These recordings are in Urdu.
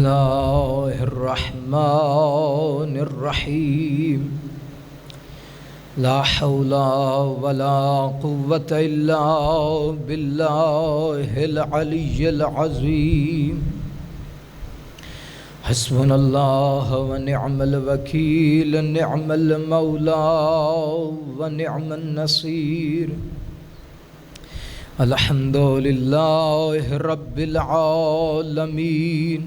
الله الرحمن الرحيم لا حول ولا قوة إلا بالله العلي العظيم حسبنا الله ونعم الوكيل نعم المولى ونعم النصير الحمد لله رب العالمين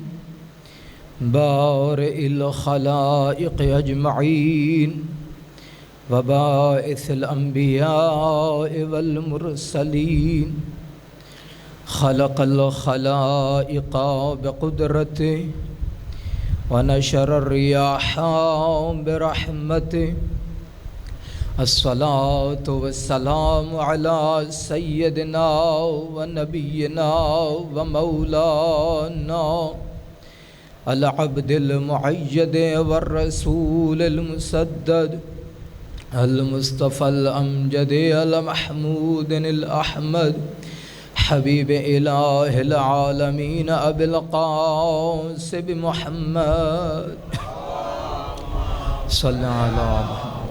بارئ الخلائق أجمعين وباعث الأنبياء والمرسلين خلق الخلائق بقدرته ونشر الرياح برحمته الصلاة والسلام على سيدنا ونبينا ومولانا العبد المعيد والرسول المسدد المصطفى الأمجد المحمود الأحمد حبيب إله العالمين أبي القاسم محمد صلى على محمد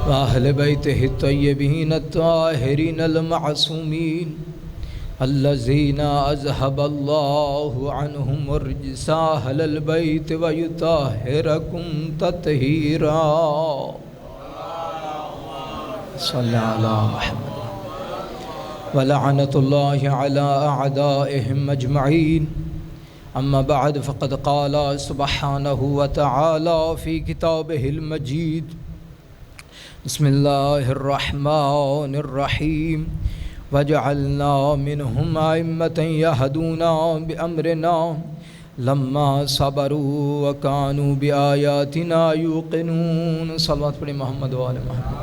وأهل بيته الطيبين الطاهرين المعصومين الذين أذهب الله عنهم الرجس أهل البيت ويطهركم تطهيرا صلى على محمد ولعنة الله على أعدائهم أجمعين أما بعد فقد قال سبحانه وتعالى في كتابه المجيد بسم الله الرحمن الرحيم وجعلنا منهم أئمة يهدون بأمرنا لما صبروا وكانوا بآياتنا يوقنون صلوات پر محمد وآل محمد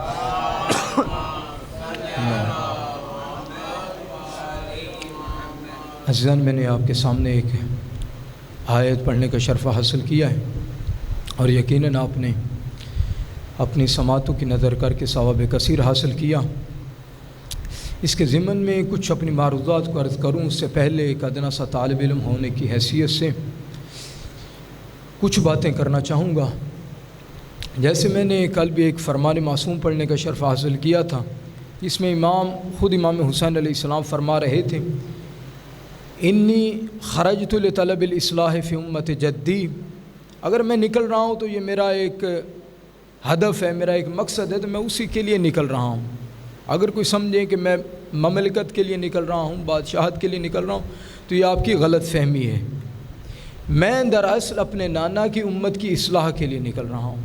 عزیزان میں نے آپ کے سامنے ایک آیت پڑھنے کا شرف حاصل کیا ہے اور یقیناً آپ نے اپنی سماعتوں کی نظر کر کے ثواب کثیر حاصل کیا۔ اس کے ضمن میں کچھ اپنی معروضات کو عرض کروں اس سے پہلے ایک ادنا سا طالب علم ہونے کی حیثیت سے کچھ باتیں کرنا چاہوں گا۔ جیسے میں نے کل بھی ایک فرمان معصوم پڑھنے کا شرف حاصل کیا تھا، اس میں خود امام حسین علیہ السلام فرما رہے تھے انی خرجت لطلب الاصلاح فی امت جدی، اگر میں نکل رہا ہوں تو یہ میرا ایک ہدف ہے، میرا ایک مقصد ہے، تو میں اسی کے لیے نکل رہا ہوں۔ اگر کوئی سمجھیں کہ میں مملکت کے لیے نکل رہا ہوں، بادشاہت کے لیے نکل رہا ہوں، تو یہ آپ کی غلط فہمی ہے۔ میں دراصل اپنے نانا کی امت کی اصلاح کے لیے نکل رہا ہوں،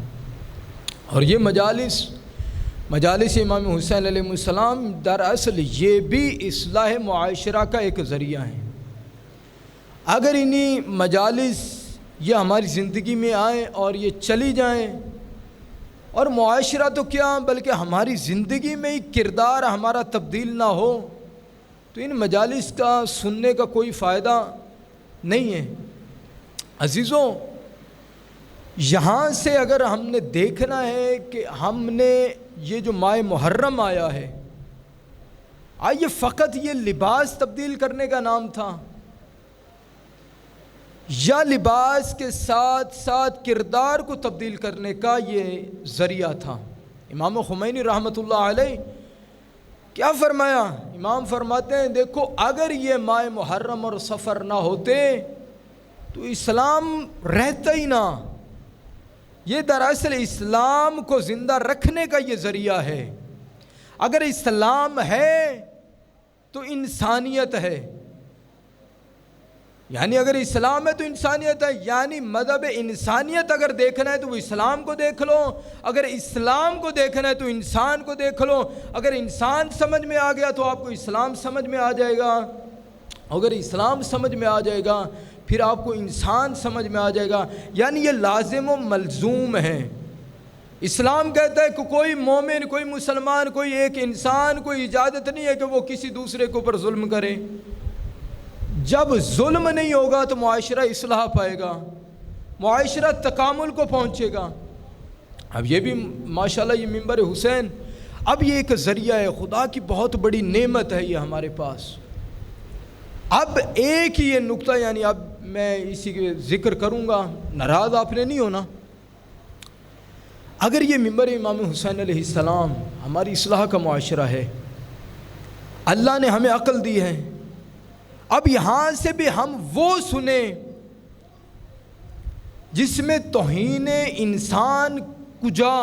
اور یہ مجالس امام حسین علیہ السلام دراصل یہ بھی اصلاح معاشرہ کا ایک ذریعہ ہے۔ اگر انہی مجالس یہ ہماری زندگی میں آئیں اور یہ چلی جائیں، اور معاشرہ تو کیا بلکہ ہماری زندگی میں ہی کردار ہمارا تبدیل نہ ہو، تو ان مجالس کا سننے کا کوئی فائدہ نہیں ہے۔ عزیزوں، یہاں سے اگر ہم نے دیکھنا ہے کہ ہم نے یہ جو ماہ محرم آیا ہے، آئیے فقط یہ لباس تبدیل کرنے کا نام تھا یا لباس کے ساتھ ساتھ کردار کو تبدیل کرنے کا یہ ذریعہ تھا؟ امام خمینی رحمۃ اللہ علیہ کیا فرمایا؟ امام فرماتے ہیں دیکھو، اگر یہ ماہ محرم اور سفر نہ ہوتے تو اسلام رہتا ہی نہ۔ یہ دراصل اسلام کو زندہ رکھنے کا یہ ذریعہ ہے۔ اگر اسلام ہے تو انسانیت ہے، یعنی اگر اسلام ہے تو انسانیت ہے، یعنی مذہب انسانیت اگر دیکھنا ہے تو وہ اسلام کو دیکھ لو، اگر اسلام کو دیکھنا ہے تو انسان کو دیکھ لو۔ اگر انسان سمجھ میں آ گیا تو آپ کو اسلام سمجھ میں آ جائے گا، اگر اسلام سمجھ میں آ جائے گا پھر آپ کو انسان سمجھ میں آ جائے گا۔ یعنی یہ لازم و ملزوم ہے۔ اسلام کہتا ہے کہ کوئی مومن، کوئی مسلمان، کوئی ایک انسان، کوئی اجازت نہیں ہے کہ وہ کسی دوسرے کے اوپر ظلم کرے۔ جب ظلم نہیں ہوگا تو معاشرہ اصلاح پائے گا، معاشرہ تکامل کو پہنچے گا۔ اب یہ بھی ماشاءاللہ یہ منبر حسین، اب یہ ایک ذریعہ ہے، خدا کی بہت بڑی نعمت ہے یہ ہمارے پاس۔ اب ایک ہی یہ نقطہ، یعنی اب میں اسی کے ذکر کروں گا، ناراض آپ نے نہیں ہونا۔ اگر یہ ممبر امام حسین علیہ السلام ہماری اصلاح کا معاشرہ ہے، اللہ نے ہمیں عقل دی ہے، اب یہاں سے بھی ہم وہ سنیں جس میں توہین انسان کجا،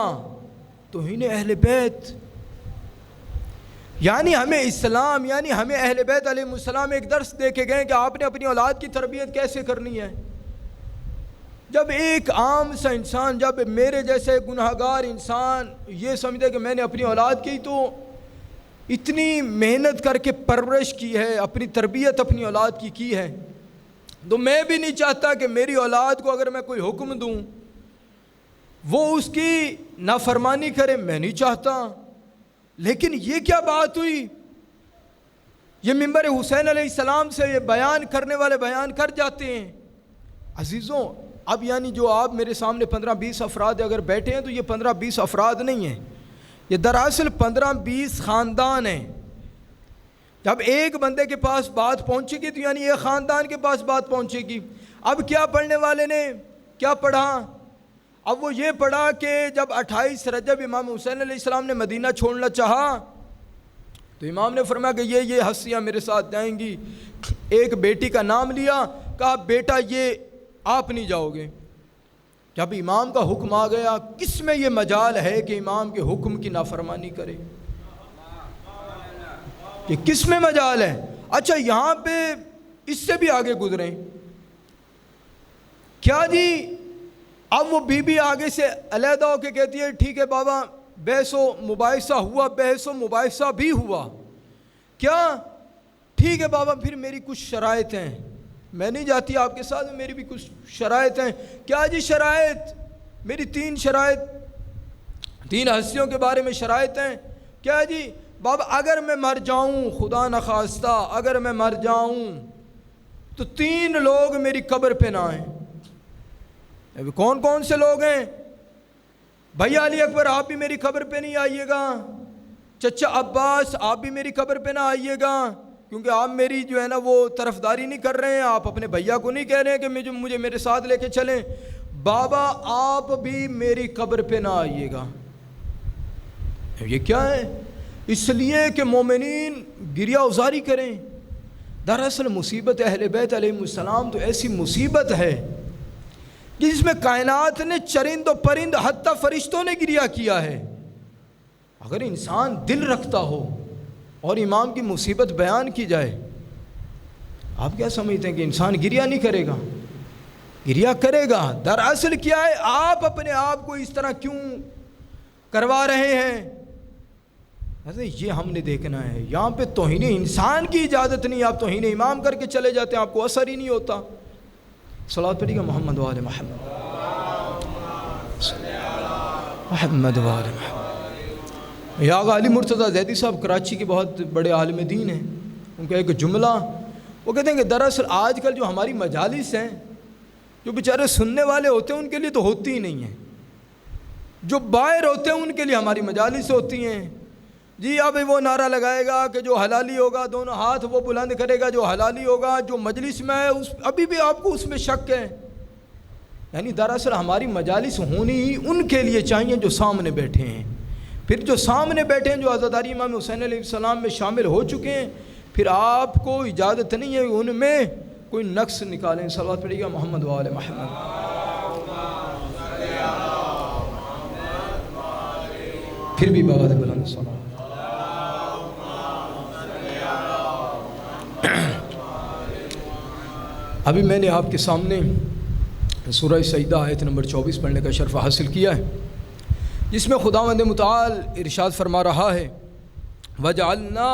توہین اہل بیت، یعنی ہمیں اسلام، یعنی ہمیں اہل بیت علیہ السلام ایک درس دے کے گئے کہ آپ نے اپنی اولاد کی تربیت کیسے کرنی ہے۔ جب ایک عام سا انسان، جب میرے جیسے گناہگار انسان یہ سمجھے کہ میں نے اپنی اولاد کی تو اتنی محنت کر کے پرورش کی ہے، اپنی تربیت اپنی اولاد کی ہے، تو میں بھی نہیں چاہتا کہ میری اولاد کو اگر میں کوئی حکم دوں وہ اس کی نافرمانی کرے، میں نہیں چاہتا۔ لیکن یہ کیا بات ہوئی، یہ ممبر حسین علیہ السلام سے یہ بیان کرنے والے بیان کر جاتے ہیں۔ عزیزوں، اب یعنی جو آپ میرے سامنے 15-20 افراد اگر بیٹھے ہیں تو یہ 15-20 افراد نہیں ہیں، یہ دراصل 15-20 خاندان ہیں۔ جب ایک بندے کے پاس بات پہنچے گی تو یعنی ایک خاندان کے پاس بات پہنچے گی۔ اب کیا پڑھنے والے نے کیا پڑھا؟ اب وہ یہ پڑھا کہ جب 28 رجب امام حسین علیہ السلام نے مدینہ چھوڑنا چاہا تو امام نے فرمایا کہ یہ ہستیاں میرے ساتھ جائیں گی۔ ایک بیٹی کا نام لیا، کہا بیٹا یہ آپ نہیں جاؤ گے۔ جب امام کا حکم آ گیا، کس میں یہ مجال ہے کہ امام کے حکم کی نافرمانی کرے؟ یہ کس میں مجال ہے؟ اچھا یہاں پہ اس سے بھی آگے گزریں، کیا جی اب وہ بی بی آگے سے علیحدہ ہو کے کہتی ہے ٹھیک ہے بابا، بحث و مباحثہ ہوا، بحث و مباحثہ بھی ہوا، کیا ٹھیک ہے بابا پھر میری کچھ شرائط ہیں، میں نہیں جاتی آپ کے ساتھ، میری بھی کچھ شرائط ہیں۔ کیا جی شرائط؟ میری 3 شرائط، 3 ہستیوں کے بارے میں شرائط ہیں۔ کیا جی؟ بابا اگر میں مر جاؤں، خدا نخواستہ اگر میں مر جاؤں تو 3 لوگ میری قبر پہ نہ آئیں۔ ابھی کون کون سے لوگ ہیں؟ بھیا علی اکبر آپ بھی میری قبر پہ نہیں آئیے گا، چچا عباس آپ بھی میری قبر پہ نہ آئیے گا، کیونکہ آپ میری جو ہے نا وہ طرفداری نہیں کر رہے ہیں، آپ اپنے بھیا کو نہیں کہہ رہے ہیں کہ مجھے میرے ساتھ لے کے چلیں، بابا آپ بھی میری قبر پہ نہ آئیے گا۔ یہ کیا ہے؟ اس لیے کہ مومنین گریہ ازاری کریں۔ دراصل مصیبت اہل بیت علیہ السلام تو ایسی مصیبت ہے جس میں کائنات نے چرند و پرند حتیٰ فرشتوں نے گریہ کیا ہے۔ اگر انسان دل رکھتا ہو اور امام کی مصیبت بیان کی جائے، آپ کیا سمجھتے ہیں کہ انسان گریہ نہیں کرے گا؟ گریہ کرے گا۔ دراصل کیا ہے، آپ اپنے آپ کو اس طرح کیوں کروا رہے ہیں؟ یہ ہم نے دیکھنا ہے۔ یہاں پہ توہین انسان کی اجازت نہیں، آپ توہین امام کر کے چلے جاتے ہیں، آپ کو اثر ہی نہیں ہوتا۔ صلوات پڑھیے گا محمد و آل محمد، محمد و آل محمد۔ یا آغا علی مرتضیٰ زیدی صاحب کراچی کے بہت بڑے عالم دین ہیں، ان کا ایک جملہ وہ کہتے ہیں کہ دراصل آج کل جو ہماری مجالس ہیں، جو بیچارے سننے والے ہوتے ہیں ان کے لیے تو ہوتی ہی نہیں ہیں، جو باہر ہوتے ہیں ان کے لیے ہماری مجالس ہوتی ہیں۔ جی اب وہ نعرہ لگائے گا کہ جو حلالی ہوگا، دونوں ہاتھ وہ بلند کرے گا جو حلالی ہوگا، جو مجلس میں ہے ابھی بھی آپ کو اس میں شک ہے۔ یعنی دراصل ہماری مجالس ہونی ہی ان کے لیے چاہیے جو سامنے بیٹھے ہیں۔ پھر جو سامنے بیٹھے ہیں، جو عزاداری امام حسین علیہ السلام میں شامل ہو چکے ہیں، پھر آپ کو اجازت نہیں ہے ان میں کوئی نقص نکالیں۔ صلوات پڑھیے گا محمد و آل محمد۔ پھر بھی بابا بلند صلوات۔ ابھی میں نے آپ کے سامنے سورہ سجدہ آیت نمبر 24 پڑھنے کا شرف حاصل کیا ہے، جس میں خداوند متعال ارشاد فرما رہا ہے وَجَعَلْنَا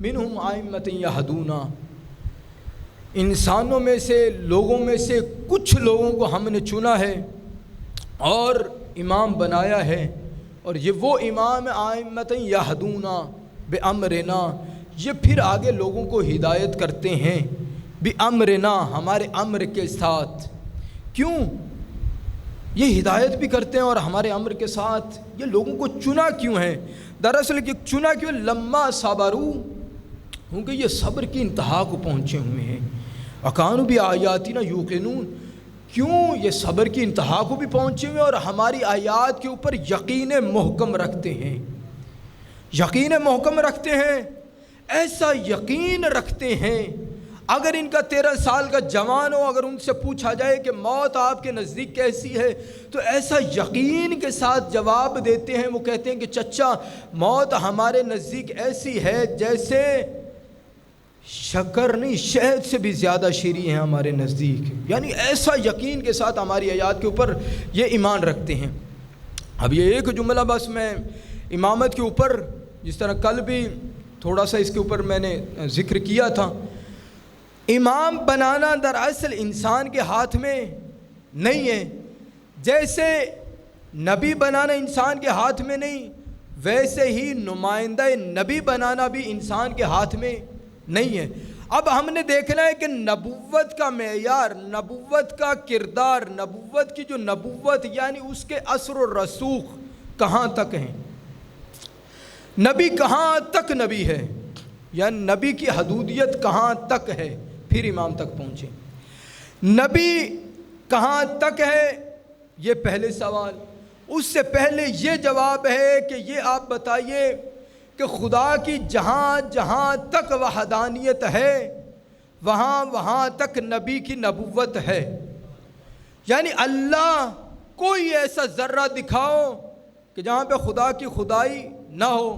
مِنْهُمْ أَئِمَّةً يَهْدُونَ، انسانوں میں سے، لوگوں میں سے کچھ لوگوں کو ہم نے چنا ہے اور امام بنایا ہے، اور یہ وہ امام أَئِمَّةً يَهْدُونَ بِأَمْرِنَا، یہ پھر آگے لوگوں کو ہدایت کرتے ہیں بِأَمْرِنَا، ہمارے امر کے ساتھ۔ کیوں یہ ہدایت بھی کرتے ہیں اور ہمارے امر کے ساتھ؟ یہ لوگوں کو چنا کیوں ہے؟ دراصل کہ چنا کیوں؟ لما صبروا، کیونکہ یہ صبر کی انتہا کو پہنچے ہوئے ہیں۔ وَكَانُوا بِآيَاتِنَا يُوقِنُونَ، کیوں یہ صبر کی انتہا کو بھی پہنچے ہوئے اور ہماری آیات کے اوپر یقین محکم رکھتے ہیں، یقین محکم رکھتے ہیں، ایسا یقین رکھتے ہیں اگر ان کا 13 سال کا جوان ہو، اگر ان سے پوچھا جائے کہ موت آپ کے نزدیک کیسی ہے تو ایسا یقین کے ساتھ جواب دیتے ہیں، وہ کہتے ہیں کہ چچا موت ہمارے نزدیک ایسی ہے جیسے شکر نہیں، شہد سے بھی زیادہ شیریں ہیں ہمارے نزدیک، یعنی ایسا یقین کے ساتھ ہماری آیات کے اوپر یہ ایمان رکھتے ہیں۔ اب یہ ایک جملہ بس میں امامت کے اوپر، جس طرح کل بھی تھوڑا سا اس کے اوپر میں نے ذکر کیا تھا، امام بنانا دراصل انسان کے ہاتھ میں نہیں ہے، جیسے نبی بنانا انسان کے ہاتھ میں نہیں، ویسے ہی نمائندہ نبی بنانا بھی انسان کے ہاتھ میں نہیں ہے۔ اب ہم نے دیکھنا ہے کہ نبوت کا معیار، نبوت کا کردار، نبوت کی جو نبوت یعنی اس کے اثر و رسوخ کہاں تک ہیں، نبی کہاں تک نبی ہے، یعنی نبی کی حدودیت کہاں تک ہے، پھر امام تک پہنچے۔ نبی کہاں تک ہے یہ پہلے سوال، اس سے پہلے یہ جواب ہے کہ یہ آپ بتائیے کہ خدا کی جہاں جہاں تک وحدانیت ہے وہاں وہاں تک نبی کی نبوت ہے، یعنی اللہ کوئی ایسا ذرہ دکھاؤ کہ جہاں پہ خدا کی خدائی نہ ہو،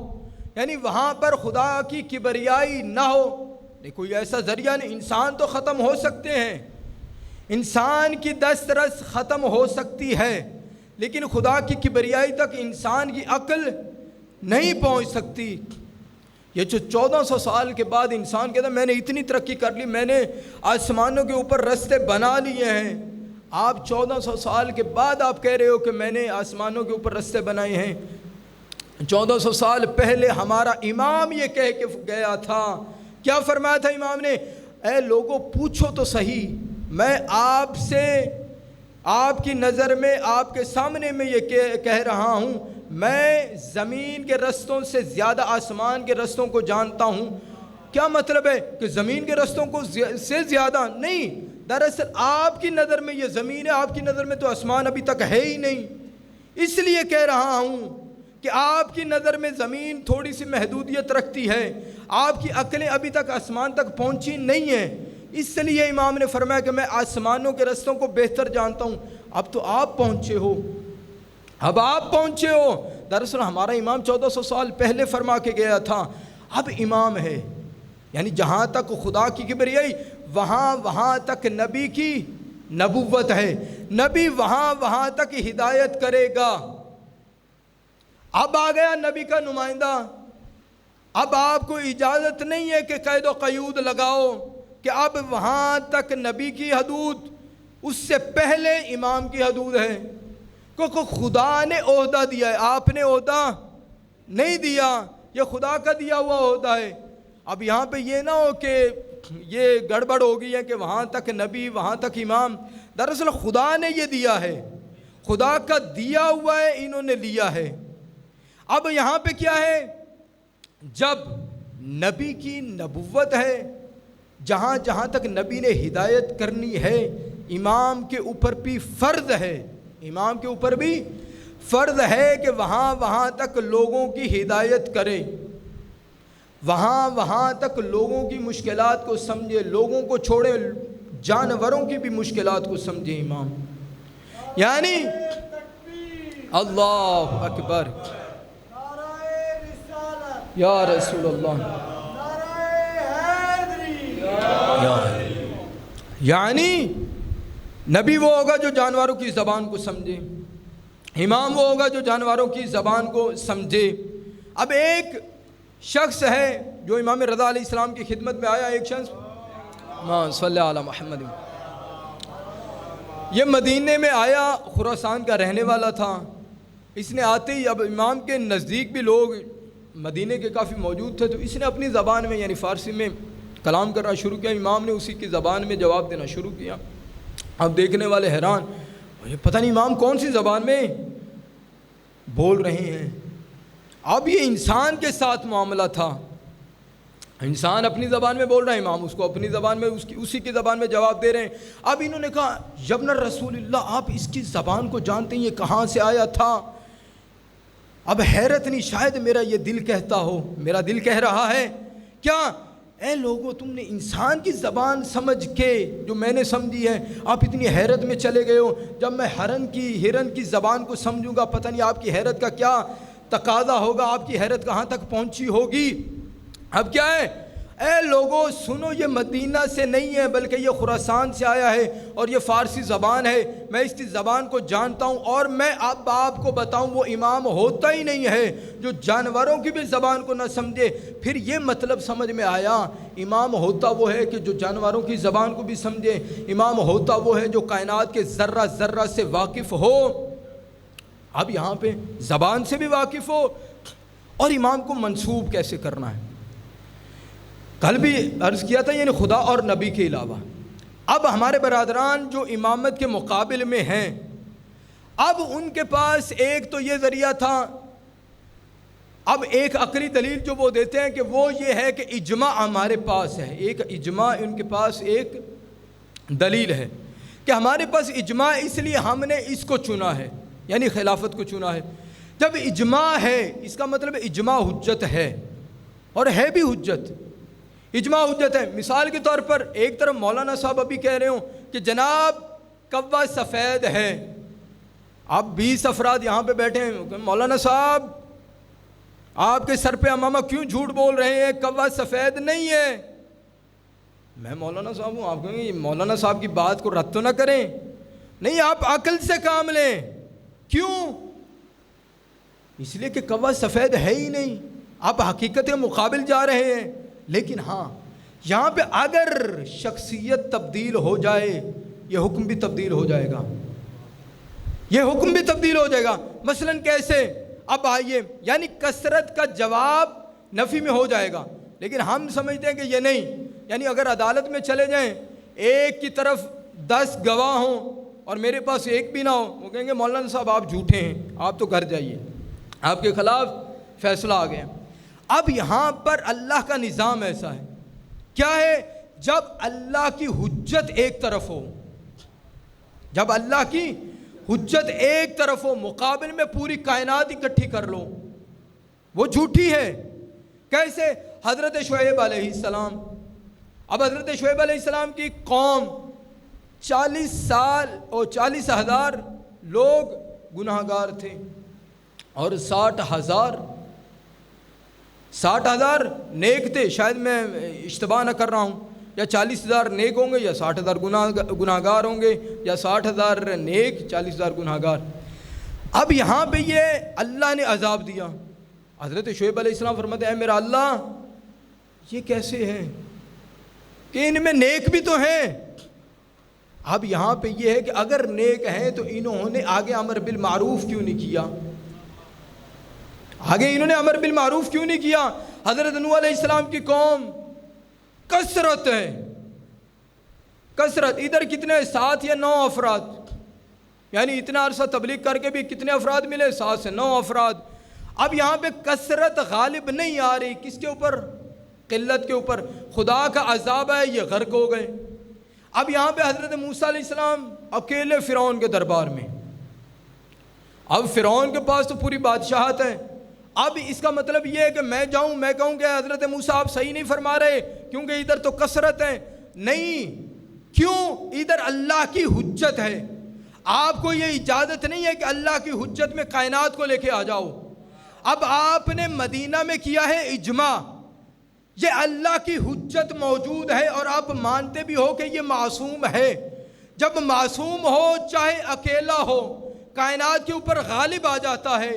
یعنی وہاں پر خدا کی کبریائی نہ ہو، نہیں کوئی ایسا ذریعہ نہیں۔ انسان تو ختم ہو سکتے ہیں، انسان کی دسترس ختم ہو سکتی ہے، لیکن خدا کی کبریائی تک انسان کی عقل نہیں پہنچ سکتی۔ یہ جو 1400 سال کے بعد انسان کہتا ہے میں نے اتنی ترقی کر لی، میں نے آسمانوں کے اوپر رستے بنا لیے ہیں، آپ 1400 سال کے بعد آپ کہہ رہے ہو کہ میں نے آسمانوں کے اوپر رستے بنائے ہیں۔ 1400 سال پہلے ہمارا امام یہ کہہ کے گیا تھا، کیا فرمایا تھا امام نے؟ اے لوگوں پوچھو تو صحیح، میں آپ سے، آپ کی نظر میں، آپ کے سامنے میں یہ کہہ رہا ہوں، میں زمین کے رستوں سے زیادہ آسمان کے رستوں کو جانتا ہوں۔ کیا مطلب ہے کہ زمین کے رستوں کو سے زیادہ نہیں، دراصل آپ کی نظر میں یہ زمین ہے، آپ کی نظر میں تو آسمان ابھی تک ہے ہی نہیں، اس لیے کہہ رہا ہوں کہ آپ کی نظر میں زمین تھوڑی سی محدودیت رکھتی ہے، آپ کی عقلیں ابھی تک آسمان تک پہنچی نہیں ہیں، اس لیے امام نے فرمایا کہ میں آسمانوں کے رستوں کو بہتر جانتا ہوں۔ اب تو آپ پہنچے ہو، اب آپ پہنچے ہو، دراصل ہمارا امام 1400 سال پہلے فرما کے گیا تھا، اب امام ہے، یعنی جہاں تک خدا کی کبریائی وہاں وہاں تک نبی کی نبوت ہے، نبی وہاں وہاں تک ہدایت کرے گا۔ اب آ گیا نبی کا نمائندہ، اب آپ کو اجازت نہیں ہے کہ قید و قیود لگاؤ کہ اب وہاں تک نبی کی حدود، اس سے پہلے امام کی حدود ہے، کیونکہ خدا نے عہدہ دیا ہے، آپ نے عہدہ نہیں دیا، یہ خدا کا دیا ہوا عہدہ ہے۔ اب یہاں پہ یہ نہ ہو کہ یہ گڑبڑ ہو گئی ہے کہ وہاں تک نبی وہاں تک امام، دراصل خدا نے یہ دیا ہے، خدا کا دیا ہوا ہے، انہوں نے لیا ہے۔ اب یہاں پہ کیا ہے، جب نبی کی نبوت ہے، جہاں جہاں تک نبی نے ہدایت کرنی ہے، امام کے اوپر بھی فرض ہے، امام کے اوپر بھی فرض ہے کہ وہاں وہاں تک لوگوں کی ہدایت کرے، وہاں وہاں تک لوگوں کی مشکلات کو سمجھے، لوگوں کو چھوڑے، جانوروں کی بھی مشکلات کو سمجھے امام، یعنی اللہ اکبر یا رسول اللہ، یعنی نبی وہ ہوگا جو جانوروں کی زبان کو سمجھے، امام وہ ہوگا جو جانوروں کی زبان کو سمجھے۔ اب ایک شخص ہے جو امام رضا علیہ السلام کی خدمت میں آیا، ایک شخص صلی اللہ علیہ محمد، یہ مدینے میں آیا، خراسان کا رہنے والا تھا، اس نے آتے ہی، اب امام کے نزدیک بھی لوگ مدینے کے کافی موجود تھے، تو اس نے اپنی زبان میں یعنی فارسی میں کلام کرنا شروع کیا، امام نے اسی کی زبان میں جواب دینا شروع کیا۔ اب دیکھنے والے حیران، یہ پتہ نہیں امام کون سی زبان میں بول رہے ہیں۔ اب یہ انسان کے ساتھ معاملہ تھا، انسان اپنی زبان میں بول رہا ہے، امام اس کو اپنی زبان میں اسی کی زبان میں جواب دے رہے ہیں۔ اب انہوں نے کہا یبن رسول اللہ، آپ اس کی زبان کو جانتے ہیں، یہ کہاں سے آیا تھا؟ اب حیرت نہیں، شاید میرا یہ دل کہتا ہو، میرا دل کہہ رہا ہے کیا؟ اے لوگوں، تم نے انسان کی زبان سمجھ کے جو میں نے سمجھی ہے، آپ اتنی حیرت میں چلے گئے ہو۔ جب میں ہرن کی زبان کو سمجھوں گا، پتہ نہیں آپ کی حیرت کا کیا تقاضا ہوگا، آپ کی حیرت کہاں تک پہنچی ہوگی۔ اب کیا ہے؟ اے لوگوں سنو، یہ مدینہ سے نہیں ہے بلکہ یہ خراسان سے آیا ہے اور یہ فارسی زبان ہے، میں اس کی زبان کو جانتا ہوں، اور میں اب آپ کو بتاؤں وہ امام ہوتا ہی نہیں ہے جو جانوروں کی بھی زبان کو نہ سمجھے۔ پھر یہ مطلب سمجھ میں آیا، امام ہوتا وہ ہے کہ جو جانوروں کی زبان کو بھی سمجھے، امام ہوتا وہ ہے جو کائنات کے ذرہ ذرہ سے واقف ہو۔ اب یہاں پہ زبان سے بھی واقف ہو، اور امام کو منسوب کیسے کرنا ہے؟ کل بھی عرض کیا تھا، یعنی خدا اور نبی کے علاوہ۔ اب ہمارے برادران جو امامت کے مقابل میں ہیں، اب ان کے پاس ایک تو یہ ذریعہ تھا، اب ایک عقلی دلیل جو وہ دیتے ہیں کہ وہ یہ ہے کہ اجماع ہمارے پاس ہے، ایک اجماع ان کے پاس ایک دلیل ہے کہ ہمارے پاس اجماع، اس لیے ہم نے اس کو چنا ہے، یعنی خلافت کو چنا ہے۔ جب اجماع ہے اس کا مطلب اجماع حجت ہے، اور ہے بھی حجت، اجماع حجت ہے۔ مثال کے طور پر ایک طرف مولانا صاحب ابھی کہہ رہے ہوں کہ جناب کوا سفید ہے، آپ 20 افراد یہاں پہ بیٹھے ہیں، مولانا صاحب آپ کے سر پہ امامہ کیوں جھوٹ بول رہے ہیں، کوا سفید نہیں ہے۔ میں مولانا صاحب ہوں، آپ کہیں گے مولانا صاحب کی بات کو رد تو نہ کریں، نہیں آپ عقل سے کام لیں۔ کیوں؟ اس لیے کہ کوا سفید ہے ہی نہیں، آپ حقیقت کے مقابل جا رہے ہیں۔ لیکن ہاں یہاں پہ اگر شخصیت تبدیل ہو جائے، یہ حکم بھی تبدیل ہو جائے گا، یہ حکم بھی تبدیل ہو جائے گا۔ مثلاً کیسے؟ اب آئیے، یعنی کثرت کا جواب نفی میں ہو جائے گا، لیکن ہم سمجھتے ہیں کہ یہ نہیں، یعنی اگر عدالت میں چلے جائیں، ایک کی طرف 10 گواہ ہوں اور میرے پاس ایک بھی نہ ہو، وہ کہیں گے مولانا صاحب آپ جھوٹے ہیں، آپ تو گھر جائیے، آپ کے خلاف فیصلہ آ گیا۔ اب یہاں پر اللہ کا نظام ایسا ہے، کیا ہے؟ جب اللہ کی حجت ایک طرف ہو، جب اللہ کی حجت ایک طرف ہو، مقابل میں پوری کائنات اکٹھی کر لو، وہ جھوٹی ہے۔ کیسے؟ حضرت شعیب علیہ السلام، اب حضرت شعیب علیہ السلام کی قوم 40 سال اور 40,000 لوگ گناہ گار تھے، اور 60,000 نیک تھے، شاید میں اشتباہ نہ کر رہا ہوں، یا 40,000 نیک ہوں گے یا 60,000 گناہ گار ہوں گے، یا 60,000 نیک 40,000 گناہ گار۔ اب یہاں پہ یہ اللہ نے عذاب دیا، حضرت شعیب علیہ السلام فرماتے ہیں اے میرا اللہ یہ کیسے ہے کہ ان میں نیک بھی تو ہیں۔ اب یہاں پہ یہ ہے کہ اگر نیک ہیں تو انہوں نے آگے امر بالمعروف کیوں نہیں کیا؟ آگے انہوں نے امر بالمعروف کیوں نہیں کیا؟ حضرت نوح علیہ السلام کی قوم کثرت ہے، کثرت، ادھر کتنے 7 یا 9 افراد، یعنی اتنا عرصہ تبلیغ کر کے بھی کتنے افراد ملے؟ 7 سے 9 افراد۔ اب یہاں پہ کثرت غالب نہیں آ رہی، کس کے اوپر؟ قلت کے اوپر۔ خدا کا عذاب ہے، یہ غرق ہو گئے۔ اب یہاں پہ حضرت موسیٰ علیہ السلام اکیلے فرعون کے دربار میں، اب فرعون کے پاس تو پوری بادشاہت ہے۔ اب اس کا مطلب یہ ہے کہ میں جاؤں، میں کہوں کہ حضرت موسیٰ آپ صحیح نہیں فرما رہے کیونکہ ادھر تو کثرت ہے۔ نہیں، کیوں؟ ادھر اللہ کی حجت ہے، آپ کو یہ اجازت نہیں ہے کہ اللہ کی حجت میں کائنات کو لے کے آ جاؤ۔ اب آپ نے مدینہ میں کیا ہے اجماع، یہ اللہ کی حجت موجود ہے اور آپ مانتے بھی ہو کہ یہ معصوم ہے۔ جب معصوم ہو چاہے اکیلا ہو، کائنات کے اوپر غالب آ جاتا ہے۔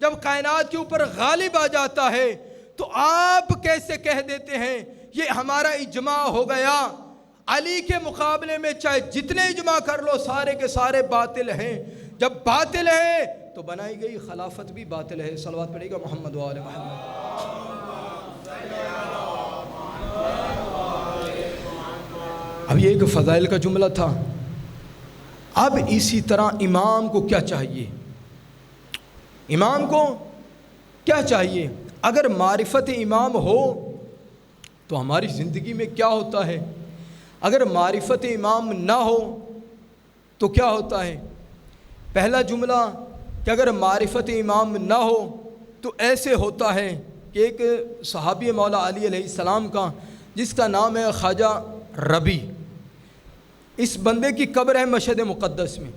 جب کائنات کے اوپر غالب آ جاتا ہے تو آپ کیسے کہہ دیتے ہیں یہ ہمارا اجماع ہو گیا؟ علی کے مقابلے میں چاہے جتنے اجماع کر لو سارے کے سارے باطل ہیں۔ جب باطل ہے تو بنائی گئی خلافت بھی باطل ہے۔ صلوات پڑھے گا محمد و آل محمد۔ اب یہ ایک فضائل کا جملہ تھا۔ اب اسی طرح امام کو کیا چاہیے؟ امام کو کیا چاہیے؟ اگر معرفت امام ہو تو ہماری زندگی میں کیا ہوتا ہے؟ اگر معرفت امام نہ ہو تو کیا ہوتا ہے؟ پہلا جملہ کہ اگر معرفت امام نہ ہو تو ایسے ہوتا ہے کہ ایک صحابی مولا علی علیہ السلام کا جس کا نام ہے خواجہ ربی، اس بندے کی قبر ہے مشہد مقدس میں۔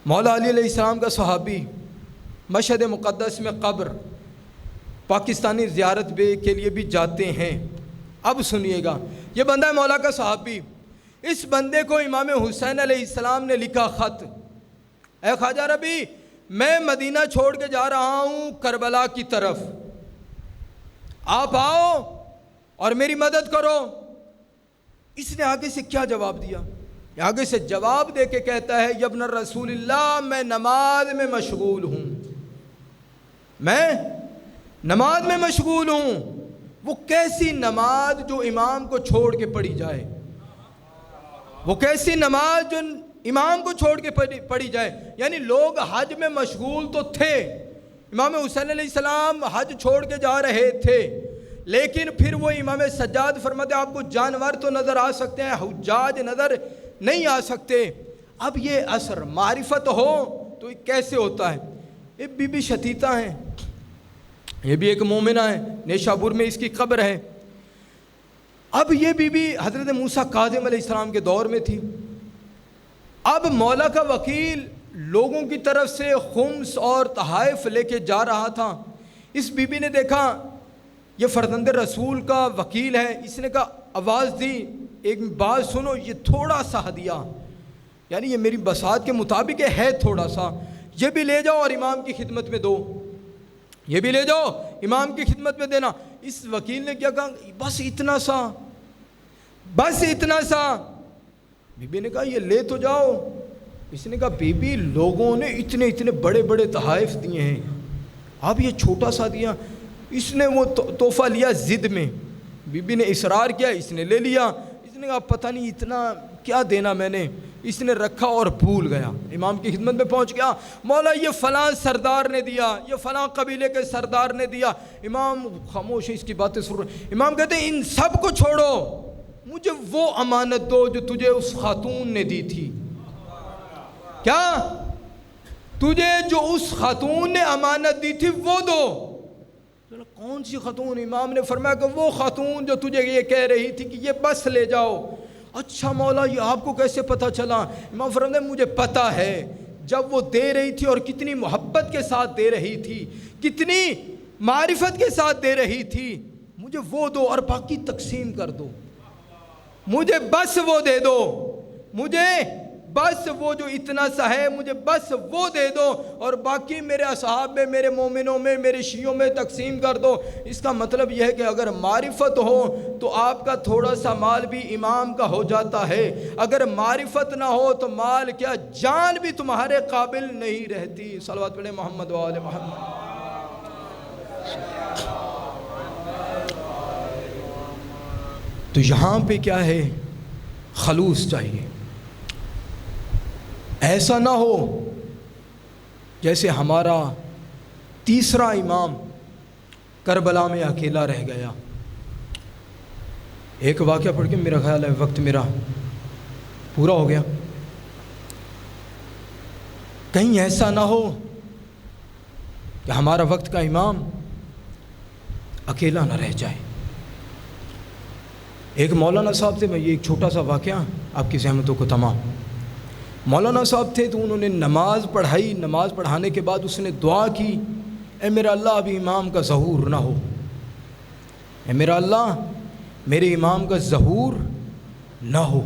مولا علی علیہ السلام کا صحابی، مشہد مقدس میں قبر، پاکستانی زیارت کے لیے بھی جاتے ہیں۔ اب سنیے گا، یہ بندہ ہے مولا کا صحابی، اس بندے کو امام حسین علیہ السلام نے لکھا خط، اے خواجہ ربی میں مدینہ چھوڑ کے جا رہا ہوں کربلا کی طرف، آپ آؤ اور میری مدد کرو۔ اس نے آگے سے کیا جواب دیا؟ آگے سے جواب دے کے کہتا ہے یا ابن رسول اللہ میں نماز میں مشغول ہوں، میں نماز میں مشغول ہوں۔ وہ کیسی نماز جو امام کو چھوڑ کے پڑھی جائے، وہ کیسی نماز جو امام کو چھوڑ کے پڑھی جائے؟ یعنی لوگ حج میں مشغول تو تھے، امام حسین علیہ السلام حج چھوڑ کے جا رہے تھے، لیکن پھر وہ امام سجاد فرماتے آپ کو جانور تو نظر آ سکتے ہیں، حجاج نظر نہیں آ سکتے۔ اب یہ اثر معرفت ہو تو کیسے ہوتا ہے؟ یہ بی بی شتیتا ہیں، یہ بھی ایک مومنہ ہے، نیشابور میں اس کی قبر ہے۔ اب یہ بی بی حضرت موسیٰ کاظم علیہ السلام کے دور میں تھی۔ اب مولا کا وکیل لوگوں کی طرف سے خمس اور تحائف لے کے جا رہا تھا۔ اس بی بی نے دیکھا یہ فرزند رسول کا وکیل ہے، اس نے کہا آواز دی ایک بات سنو، یہ تھوڑا سا ہدیہ، یعنی یہ میری بساط کے مطابق ہے تھوڑا سا، یہ بھی لے جاؤ اور امام کی خدمت میں دو، یہ بھی لے جاؤ امام کی خدمت میں دینا۔ اس وکیل نے کیا کہا بس اتنا سا، بس اتنا سا۔ بی بی نے کہا یہ لے تو جاؤ۔ اس نے کہا بی بی لوگوں نے اتنے اتنے بڑے بڑے تحائف دیے ہیں، اب یہ چھوٹا سا دیا۔ اس نے وہ تحفہ لیا ضد میں، بی بی نے اصرار کیا، اس نے لے لیا۔ اس نے کہا پتہ نہیں اتنا کیا دینا میں نے، اس نے رکھا اور بھول گیا۔ امام کی خدمت میں پہنچ گیا، مولا یہ فلاں سردار نے دیا، یہ فلاں قبیلے کے سردار نے دیا۔ امام خاموش ہے، اس کی باتیں سن رہے۔ امام کہتے ہیں ان سب کو چھوڑو، مجھے وہ امانت دو جو تجھے اس خاتون نے دی تھی۔ کیا؟ تجھے جو اس خاتون نے امانت دی تھی وہ دو۔ کون سی خاتون؟ امام نے فرمایا کہ وہ خاتون جو تجھے یہ کہہ رہی تھی کہ یہ بس لے جاؤ۔ اچھا مولا یہ آپ کو کیسے پتہ چلا؟ امام فرماتے ہیں مجھے پتہ ہے، جب وہ دے رہی تھی اور کتنی محبت کے ساتھ دے رہی تھی، کتنی معرفت کے ساتھ دے رہی تھی، مجھے وہ دو اور باقی تقسیم کر دو، مجھے بس وہ دے دو، مجھے بس وہ جو اتنا سا ہے مجھے بس وہ دے دو اور باقی میرے اصحاب میں، میرے مومنوں میں، میرے شیعوں میں تقسیم کر دو۔ اس کا مطلب یہ ہے کہ اگر معرفت ہو تو آپ کا تھوڑا سا مال بھی امام کا ہو جاتا ہے، اگر معرفت نہ ہو تو مال کیا جان بھی تمہارے قابل نہیں رہتی۔ صلوات پڑھیں محمد و آل محمد۔ تو یہاں پہ کیا ہے؟ خلوص چاہیے۔ ایسا نہ ہو جیسے ہمارا تیسرا امام کربلا میں اکیلا رہ گیا۔ ایک واقعہ پڑھ کے میرا خیال ہے وقت میرا پورا ہو گیا۔ کہیں ایسا نہ ہو کہ ہمارا وقت کا امام اکیلا نہ رہ جائے۔ ایک مولانا صاحب تھے، میں یہ ایک چھوٹا سا واقعہ آپ کی زحمتوں کو تمام۔ مولانا صاحب تھے تو انہوں نے نماز پڑھائی، نماز پڑھانے کے بعد اس نے دعا کی، اے میرا اللہ ابھی امام کا ظہور نہ ہو، اے میرا اللہ میرے امام کا ظہور نہ ہو۔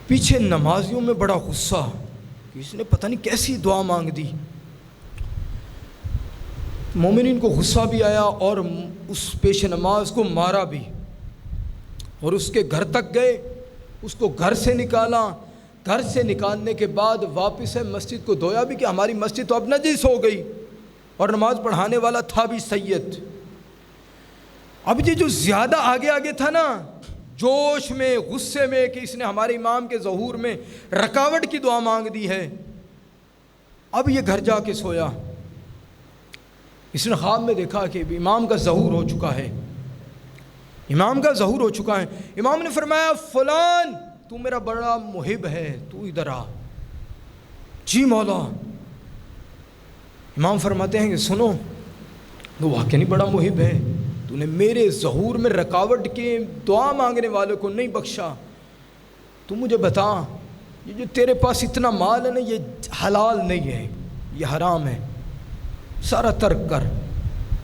پیچھے نمازیوں میں بڑا غصہ کہ اس نے پتہ نہیں کیسی دعا مانگ دی۔ مومنین کو غصہ بھی آیا اور اس پیش نماز کو مارا بھی، اور اس کے گھر تک گئے، اس کو گھر سے نکالا۔ گھر سے نکالنے کے بعد واپس ہے مسجد کو دھویا بھی کہ ہماری مسجد تو اب نجس ہو گئی، اور نماز پڑھانے والا تھا بھی سید۔ اب یہ جو زیادہ آگے آگے تھا نا، جوش میں، غصے میں کہ اس نے ہمارے امام کے ظہور میں رکاوٹ کی دعا مانگ دی ہے، اب یہ گھر جا کے سویا، اس نے خواب میں دیکھا کہ امام کا ظہور ہو چکا ہے۔ امام کا ظہور ہو چکا ہے. امام نے فرمایا فلان تو میرا بڑا محب ہے، تو ادھر آ. جی مولا. امام فرماتے ہیں کہ سنو، وہ واقعی نہیں بڑا محب ہے، تو نے میرے ظہور میں رکاوٹ کے دعا مانگنے والوں کو نہیں بخشا. تو مجھے بتا، یہ جو تیرے پاس اتنا مال ہے نا، یہ حلال نہیں ہے، یہ حرام ہے، سارا ترک کر.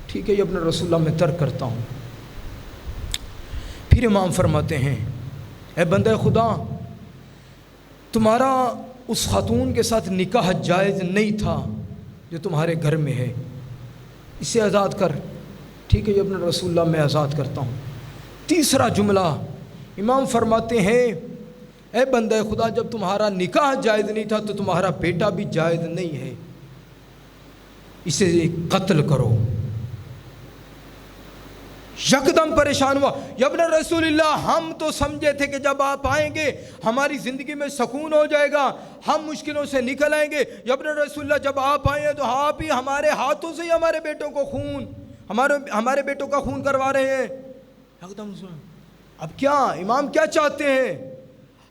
ٹھیک ہے یہ اپنے رسول اللہ میں ترک کرتا ہوں. پھر امام فرماتے ہیں اے بندہ خدا، تمہارا اس خاتون کے ساتھ نکاح جائز نہیں تھا جو تمہارے گھر میں ہے، اسے آزاد کر. ٹھیک ہے یہ اپنے رسول اللہ میں آزاد کرتا ہوں. تیسرا جملہ امام فرماتے ہیں اے بندہ خدا، جب تمہارا نکاح جائز نہیں تھا تو تمہارا بیٹا بھی جائز نہیں ہے، اسے قتل کرو. یکدم پریشان ہوا. یا ابن رسول اللہ، ہم تو سمجھے تھے کہ جب آپ آئیں گے ہماری زندگی میں سکون ہو جائے گا، ہم مشکلوں سے نکل آئیں گے. یا ابن رسول اللہ، جب آپ آئے ہیں تو آپ ہی ہمارے ہاتھوں سے ہی ہمارے بیٹوں کو ہمارے بیٹوں کا خون کروا رہے ہیں. یکدم اب کیا امام کیا چاہتے ہیں؟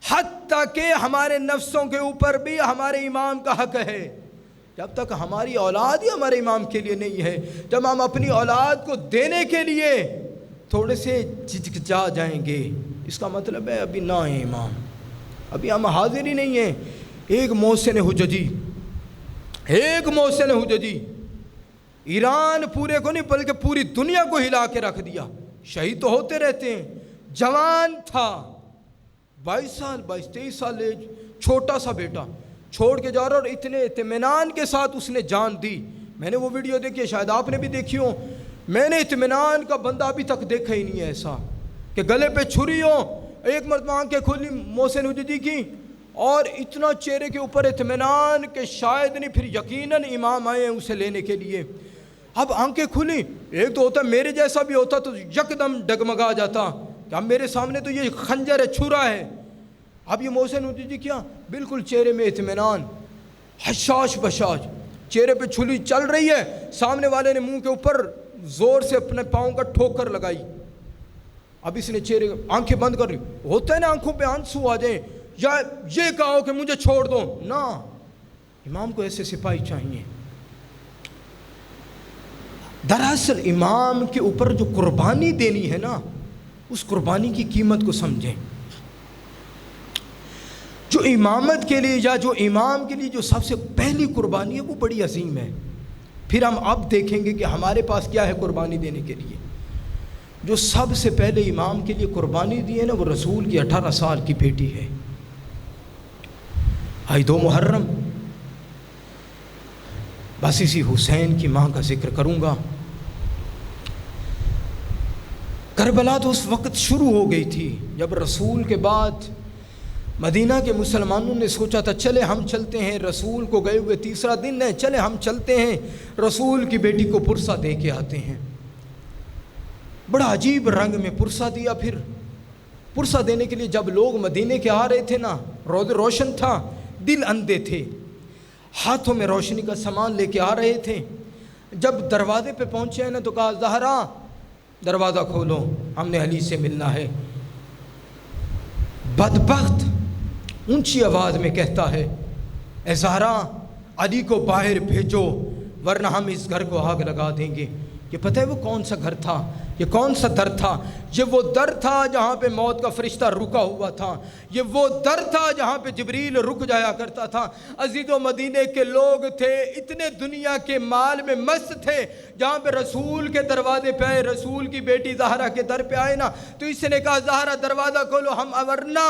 حتیٰ کہ ہمارے نفسوں کے اوپر بھی ہمارے امام کا حق ہے. جب تک ہماری اولاد ہی ہمارے امام کے لیے نہیں ہے، جب ہم اپنی اولاد کو دینے کے لیے تھوڑے سے جھجکجا جائیں گے، اس کا مطلب ہے ابھی نہ ہیں امام، ابھی ہم حاضر ہی نہیں ہیں. ایک محسن حججی ایران پورے کو نہیں بلکہ پوری دنیا کو ہلا کے رکھ دیا. شہید تو ہوتے رہتے ہیں. جوان تھا، 22-23 سال ایج، چھوٹا سا بیٹا چھوڑ کے جا رہا اور اتنے اطمینان کے ساتھ اس نے جان دی. میں نے وہ ویڈیو دیکھی ہے، شاید آپ نے بھی دیکھی ہو. میں نے اطمینان کا بندہ ابھی تک دیکھا ہی نہیں ہے ایسا کہ گلے پہ چھری ہو. ایک مرتبہ آنکھیں کھولی محسن حججی کی اور اتنا چہرے کے اوپر اطمینان کہ شاید نہیں، پھر یقیناً امام آئے ہیں اسے لینے کے لیے. اب آنکھیں کھلی، ایک تو ہوتا میرے جیسا بھی ہوتا تو یکدم ڈگمگا جاتا کہ اب میرے سامنے تو یہ خنجر ہے، چھرا ہے. اب یہ محسن حججی کیا بالکل چہرے میں اطمینان، حشاش بشاش، چہرے پہ چھلی چل رہی ہے. سامنے والے نے منہ کے اوپر زور سے اپنے پاؤں کا ٹھوکر لگائی. اب اس نے چہرے آنکھیں بند کر لی. ہوتا ہے نا آنکھوں پہ آنسو آ جائیں، یا یہ کہو کہ مجھے چھوڑ دو نا. امام کو ایسے سپاہی چاہیے. دراصل امام کے اوپر جو قربانی دینی ہے نا، اس قربانی کی قیمت کو سمجھیں. جو امامت کے لیے یا جو امام کے لیے جو سب سے پہلی قربانی ہے وہ بڑی عظیم ہے. پھر ہم اب دیکھیں گے کہ ہمارے پاس کیا ہے قربانی دینے کے لیے. جو سب سے پہلے امام کے لیے قربانی دی ہے نا، وہ رسول کی 18 سال کی بیٹی ہے. آئی 2 محرم، بس اسی حسین کی ماں کا ذکر کروں گا. کربلا تو اس وقت شروع ہو گئی تھی جب رسول کے بعد مدینہ کے مسلمانوں نے سوچا تھا چلے ہم چلتے ہیں، رسول کو گئے ہوئے 3را دن ہے، چلے ہم چلتے ہیں رسول کی بیٹی کو پرسہ دے کے آتے ہیں. بڑا عجیب رنگ میں پرسہ دیا. پھر پرسہ دینے کے لیے جب لوگ مدینے کے آ رہے تھے نا، روز روشن تھا، دل اندھے تھے، ہاتھوں میں روشنی کا سامان لے کے آ رہے تھے. جب دروازے پہ پہنچے ہیں نا تو کہا زہرا دروازہ کھولو، ہم نے علی سے ملنا ہے. بدبخت اونچی آواز میں کہتا ہے اے زہرا علی کو باہر بھیجو ورنہ ہم اس گھر کو آگ لگا دیں گے. یہ پتہ ہے وہ کون سا گھر تھا، یہ کون سا در تھا؟ یہ وہ در تھا جہاں پہ موت کا فرشتہ رکا ہوا تھا. یہ وہ در تھا جہاں پہ جبریل رک جایا کرتا تھا. عزیزو مدینے کے لوگ تھے اتنے دنیا کے مال میں مست تھے، جہاں پہ رسول کے دروازے پہ آئے، رسول کی بیٹی زہرا کے در پہ آئے نا تو اس نے کہا زہرا دروازہ کھولو، ہم ورنہ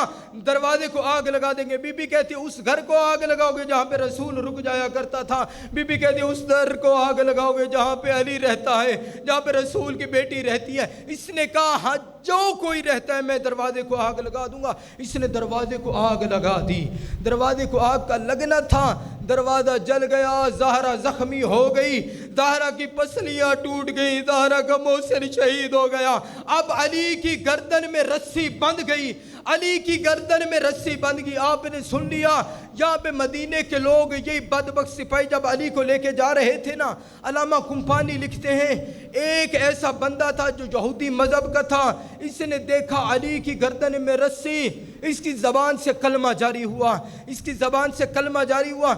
دروازے کو آگ لگا دیں گے. بی بی کہتی اس گھر کو آگ لگاؤ گے جہاں پہ رسول رک جایا کرتا تھا. بی بی کہتی اس در کو آگ لگاؤ گے جہاں پہ علی رہتا ہے، جہاں پہ رسول کی بیٹی رہتی ہے. اس نے کہا ہاں جو کوئی رہتا ہے میں دروازے کو آگ لگا دوں گا. اس نے دروازے کو آگ لگا دی. دروازے کو آگ کا لگنا تھا، دروازہ جل گیا، زہرا زخمی ہو گئی، زہرا کی پسلیاں ٹوٹ گئی، زہرا کا محسن شہید ہو گیا. اب علی کی گردن میں رسی بندھ گئی، علی کی گردن میں رسی بندھ گئی. آپ نے سن لیا یہاں پہ مدینے کے لوگ یہی بدبخت سپاہی جب علی کو لے کے جا رہے تھے نا, علامہ کمپانی لکھتے ہیں ایک ایسا بندہ تھا جو یہودی مذہب کا تھا, اس نے دیکھا علی کی گردن میں رسی, اس کی زبان سے کلمہ جاری ہوا, اس کی زبان سے کلمہ جاری ہوا.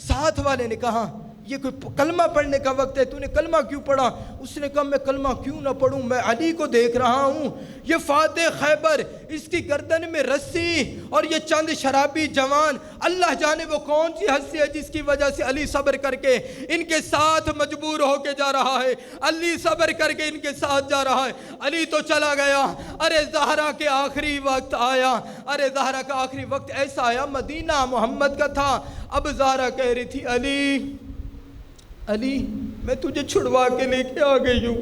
ساتھ والے نے کہا یہ کوئی کلمہ پڑھنے کا وقت ہے, تو نے کلمہ کیوں پڑھا؟ اس نے کہا میں کلمہ کیوں نہ پڑھوں, میں علی کو دیکھ رہا ہوں, یہ فاتح خیبر, اس کی گردن میں رسی, اور یہ چند شرابی جوان, اللہ جانے وہ کون سی ہستی ہے جس کی وجہ سے علی صبر کر کے ان کے ساتھ مجبور ہو کے جا رہا ہے, علی صبر کر کے ان کے ساتھ جا رہا ہے. علی تو چلا گیا. ارے زہرا کے آخری وقت آیا, ارے زہرا کا آخری وقت ایسا آیا, مدینہ محمد کا تھا. اب زہرا کہہ رہی تھی علی علی میں تجھے چھڑوا کے لے کے آ گئی ہوں.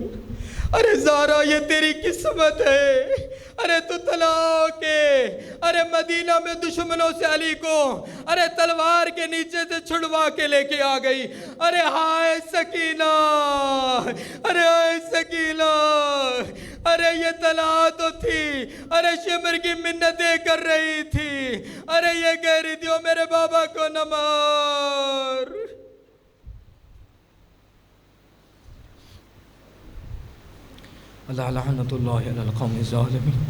ارے زہرا یہ تیری قسمت ہے, ارے تو طلاق ہے, ارے مدینہ میں دشمنوں سے علی کو ارے تلوار کے نیچے سے چھڑوا کے لے کے آ گئی. ارے ہائے سکینہ, ارے ہائے سکینہ, ارے یہ طلاق تو تھی, ارے شمر کی منتیں کر رہی تھی, ارے یہ کہہ رہی تھی او میرے بابا کو نہ مار. اللہ لعنت اللہ علی القوم الظالمین.